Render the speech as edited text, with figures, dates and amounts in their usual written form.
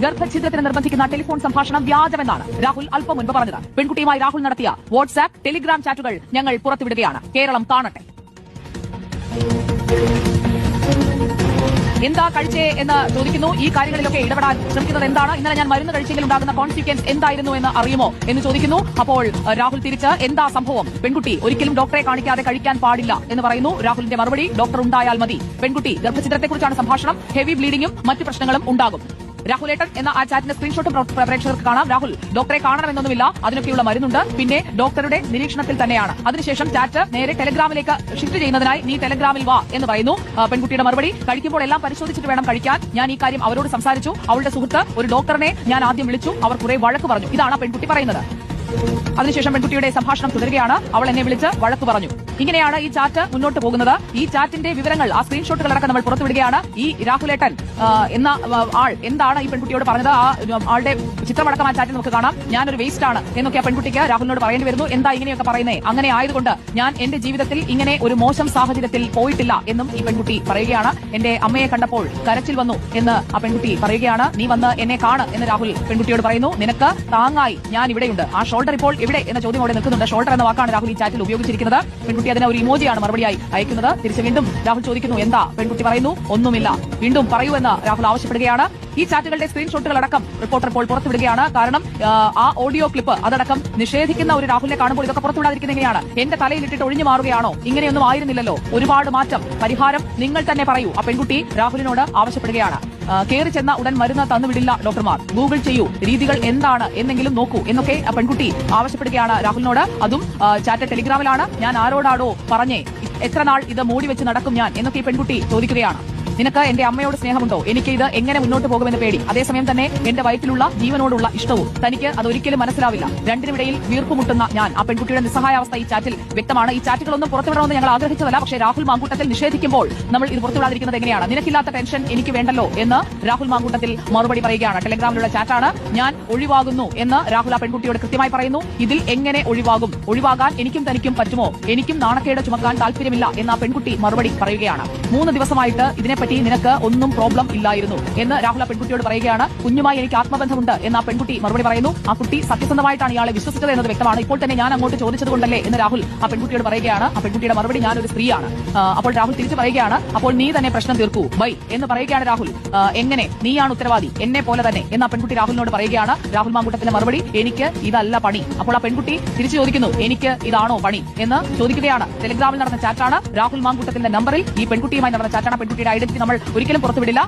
ഗർഭഛിദ്രത്തിന് നിർബന്ധിക്കുന്ന telephone സംഭാഷണം വ്യാജമെന്നാണ് രാഹുൽ അല്പം മുൻപ് പറഞ്ഞത്. പെൺകുട്ടിയുമായി രാഹുൽ നടത്തിയ വാട്സ്ആപ്പ്, ടെലിഗ്രാം ചാറ്റുകൾ ഞങ്ങൾ പുറത്തുവിടുകയാണ്. കേരളം കാണട്ടെ. എന്താ കഴിച്ചേ എന്ന് ചോദിക്കുന്നു. ഈ കാര്യങ്ങളിലൊക്കെ ഇടപെടാൻ ശ്രമിക്കുന്നത് എന്താണ്? ഇന്നലെ ഞാൻ മരുന്ന് കഴിച്ചെങ്കിൽ ഉണ്ടാകുന്ന കോൺസിക്വൻസ് എന്തായിരുന്നു എന്ന് അറിയുമോ എന്ന് ചോദിക്കുന്നു. അപ്പോൾ രാഹുൽ തിരിച്ച് എന്താ സംഭവം, പെൺകുട്ടി ഒരിക്കലും ഡോക്ടറെ കാണിക്കാതെ കഴിക്കാൻ പാടില്ല എന്ന് പറയുന്നു. രാഹുലിന്റെ മറുപടി, ഡോക്ടർ ഉണ്ടായാൽ മതി. പെൺകുട്ടി ഗർഭഛിദ്രത്തെക്കുറിച്ചാണ് സംഭാഷണം. ഹെവി ബ്ലീഡിംഗും മറ്റു പ്രശ്നങ്ങളും ഉണ്ടാകും. രാഹുലേട്ടൻ എന്ന ആ ചാറ്റിന്റെ സ്ക്രീൻഷോട്ട് പ്രേക്ഷകർക്ക് കാണാം. രാഹുൽ ഡോക്ടറെ കാണണമെന്നൊന്നുമില്ല, അതിനൊക്കെയുള്ള മരുന്നുണ്ട്, പിന്നെ ഡോക്ടറുടെ നിരീക്ഷണത്തിൽ തന്നെയാണ്. അതിനുശേഷം ചാറ്റ് നേരെ ടെലഗ്രാമിലേക്ക് ഷിഫ്റ്റ് ചെയ്യുന്നതിനായി നീ ടെലഗ്രാമിൽ വാ എന്ന് പറയുന്നു. പെൺകുട്ടിയുടെ മറുപടി, കഴിക്കുമ്പോൾ എല്ലാം പരിശോധിച്ചിട്ട് വേണം കഴിക്കാൻ. ഞാൻ ഈ കാര്യം അവരോട് സംസാരിച്ചു. അവളുടെ സുഹൃത്ത് ഒരു ഡോക്ടറിനെ ഞാൻ ആദ്യം വിളിച്ചു, അവർ കുറെ വഴക്ക് പറഞ്ഞു. ഇതാണ് പെൺകുട്ടി പറയുന്നത്. അതിനുശേഷം പെൺകുട്ടിയുടെ സംഭാഷണം തുടരുകയാണ്. അവൾ എന്നെ വിളിച്ച് വഴക്ക് പറഞ്ഞു. ഇങ്ങനെയാണ് ഈ ചാറ്റ് മുന്നോട്ട് പോകുന്നത്. ഈ ചാറ്റിന്റെ വിവരങ്ങൾ, ആ സ്ക്രീൻഷോട്ടുകൾ അടക്കം നമ്മൾ പുറത്തുവിടുകയാണ്. ഈ രാഹുലേട്ടൻ എന്ന ആൾ എന്താണ് ഈ പെൺകുട്ടിയോട് പറഞ്ഞത്? ആ ആളുടെ ചിത്രമടക്കം ആ ചാറ്റിൽ നമുക്ക് കാണാം. ഞാനൊരു വേസ്റ്റ് ആണ് എന്നൊക്കെ ആ പെൺകുട്ടിക്ക് രാഹുലിനോട് പറയേണ്ടി വരുന്നു. എന്താ ഇങ്ങനെയൊക്കെ പറയുന്നേ? അങ്ങനെ ആയതുകൊണ്ട് ഞാൻ എന്റെ ജീവിതത്തിൽ ഇങ്ങനെ ഒരു മോശം സാഹചര്യത്തിൽ പോയിട്ടില്ല എന്നും ഈ പെൺകുട്ടി പറയുകയാണ്. എന്റെ അമ്മയെ കണ്ടപ്പോൾ കരച്ചിൽ വന്നു എന്ന് ആ പെൺകുട്ടി പറയുകയാണ്. നീ വന്ന് എന്നെ കാണ് എന്ന് രാഹുൽ പെൺകുട്ടിയോട് പറയുന്നു. നിനക്ക് താങ്ങായി ഞാൻ ഇവിടെയുണ്ട്. ആ ഷോൾഡർ ഇപ്പോൾ എവിടെ എന്ന ചോദ്യം അവിടെ നിൽക്കുന്നുണ്ട്. ഷോൾഡർ എന്ന വാക്കാണ് രാഹുൽ ഈ ചാറ്റിൽ ഉപയോഗിച്ചിരിക്കുന്നത്. പെൺകുട്ടി അതിന് ഒരു ഇമോജിയാണ് മറുപടിയായി അയക്കുന്നത്. തിരിച്ച് വീണ്ടും രാഹുൽ ചോദിക്കുന്നു എന്താ? പെൺകുട്ടി പറയുന്നു ഒന്നുമില്ല. വീണ്ടും പറയൂ എന്ന് രാഹുൽ ആവശ്യപ്പെടുകയാണ്. ഈ ചാറ്റുകളുടെ സ്ക്രീൻഷോട്ടുകൾ അടക്കം റിപ്പോർട്ടർ ഇപ്പോൾ പുറത്തുവിടുകയാണ്. കാരണം ആ ഓഡിയോ ക്ലിപ്പ് അതടക്കം നിഷേധിക്കുന്ന ഒരു രാഹുലിനെ കാണുമ്പോൾ ഇതൊക്കെ പുറത്തുവിടാതിരിക്കുന്നത് എങ്ങനെയാണ്? എന്റെ തലയിലിട്ടിട്ട് ഒഴിഞ്ഞു മാറുകയാണോ? ഇങ്ങനെയൊന്നും ആയിരുന്നില്ലല്ലോ, ഒരുപാട് മാറ്റം, പരിഹാരം നിങ്ങൾ തന്നെ പറയൂ. ആ പെൺകുട്ടി രാഹുലിനോട് ആവശ്യപ്പെടുകയാണ്. കയറി ചെന്ന ഉടൻ മരുന്ന് തന്നുവിടില്ല ഡോക്ടർമാർ, ഗൂഗിൾ ചെയ്യൂ, രീതികൾ എന്താണ് എന്നെങ്കിലും നോക്കൂ എന്നൊക്കെ ആ പെൺകുട്ടി ആവശ്യപ്പെടുകയാണ് രാഹുലിനോട്. അതും ചാറ്റ് ടെലിഗ്രാമിലാണ്. ഞാൻ ആരോടാടോ പറഞ്ഞേ, എത്ര നാൾ ഇത് മൂടി വെച്ച് നടക്കും ഞാൻ എന്നൊക്കെ ഈ പെൺകുട്ടി ചോദിക്കുകയാണ്. നിനക്ക് എന്റെ അമ്മയോട് സ്നേഹമുണ്ടോ? എനിക്ക് ഇത് എങ്ങനെ മുന്നോട്ട് പോകുമെന്ന് പേടി. അതേസമയം തന്നെ എന്റെ വയറ്റിലുള്ള ജീവനോടുള്ള ഇഷ്ടവും. തനിക്ക് അതൊരിക്കലും മനസ്സിലാവില്ല. രണ്ടിനുമിടയിൽ വീർപ്പുമുട്ടുന്ന ഞാൻ. ആ പെൺകുട്ടിയുടെ നിസ്സഹായാവസ്ഥ ഈ ചാറ്റിൽ വ്യക്തമാണ്. ഈ ചാറ്റുകളൊന്നും പുറത്തുവിടണമെന്ന് ഞങ്ങൾ ആഗ്രഹിച്ചതല്ല. പക്ഷേ രാഹുൽ മാങ്കൂട്ടത്തിൽ നിഷേധിക്കുമ്പോൾ നമ്മൾ ഇത് പുറത്തുവിടാതിരിക്കുന്നത് എങ്ങനെയാണ്? നിനക്കില്ലാത്ത ടെൻഷൻ എനിക്ക് വേണ്ടല്ലോ എന്ന് രാഹുൽ മാങ്കൂട്ടത്തിൽ മറുപടി പറയുകയാണ്. ടെലഗ്രാമിലുള്ള ചാറ്റാണ്. ഞാൻ ഒഴിവാകുന്നു എന്ന് രാഹുൽ ആ പെൺകുട്ടിയോട് കൃത്യമായി പറയുന്നു. ഇതിൽ എങ്ങനെ ഒഴിവാകും? ഒഴിവാകാൻ എനിക്കും തനിക്കും പറ്റുമോ? എനിക്കും നാണക്കേട് ചുമക്കാൻ താല്പര്യമില്ല എന്ന് ആ പെൺകുട്ടി മറുപടി പറയുകയാണ്. 3 ദിവസമായിട്ട് ഇതിനെപ്പറ്റി നിനക്ക് ഒന്നും പ്രോബ്ലം ഇല്ലായിരുന്നു എന്ന് രാഹുൽ ആ പെൺകുട്ടിയോട് പറയുകയാണ്. കുഞ്ഞുമായി എനിക്ക് ആത്മബന്ധമുണ്ട് എന്ന് ആ പെൺകുട്ടി മറുപടി പറയുന്നു. ആ കുട്ടി സത്യസന്ധമായിട്ടാണ് ഇയാളെ വിശ്വസിച്ചത് എന്നത് വ്യക്തമാണ്. ഇപ്പോൾ തന്നെ ഞാൻ അങ്ങോട്ട് ചോദിച്ചതുകൊണ്ടല്ലേ എന്ന് രാഹുൽ ആ പെൺകുട്ടിയോട് പറയുകയാണ്. ആ പെൺകുട്ടിയുടെ മറുപടി, ഞാനൊരു സ്ത്രീയാണ്. അപ്പോൾ രാഹുൽ തിരിച്ചു പറയുകയാണ്, അപ്പോൾ നീ തന്നെ പ്രശ്നം തീർക്കൂ ബൈ എന്ന് പറയുകയാണ് രാഹുൽ. എങ്ങനെ? നീയാണ് ഉത്തരവാദി, എന്നെ പോലെ തന്നെ എന്ന് ആ പെൺകുട്ടി രാഹുലിനോട് പറയുകയാണ്. രാഹുൽ മാങ്കൂട്ടത്തിന്റെ മറുപടി, എനിക്ക് ഇതല്ല പണി. അപ്പോൾ ആ പെൺകുട്ടി തിരിച്ചു ചോദിക്കുന്നു, എനിക്ക് ഇതാണോ പണി എന്ന് ചോദിക്കുകയാണ്. ടെലിഗ്രാമിൽ നടന്ന ചാറ്റാണ്. രാഹുൽ മാങ്കൂട്ടത്തിന്റെ നമ്പറിൽ ഈ പെൺകുട്ടിയുമായി നടന്ന ചാറ്റാണ്. പെൺകുട്ടിയുടെ ഐഡന്റിറ്റി നമ്മൾ ഒരിക്കലും പുറത്തുവിടില്ല.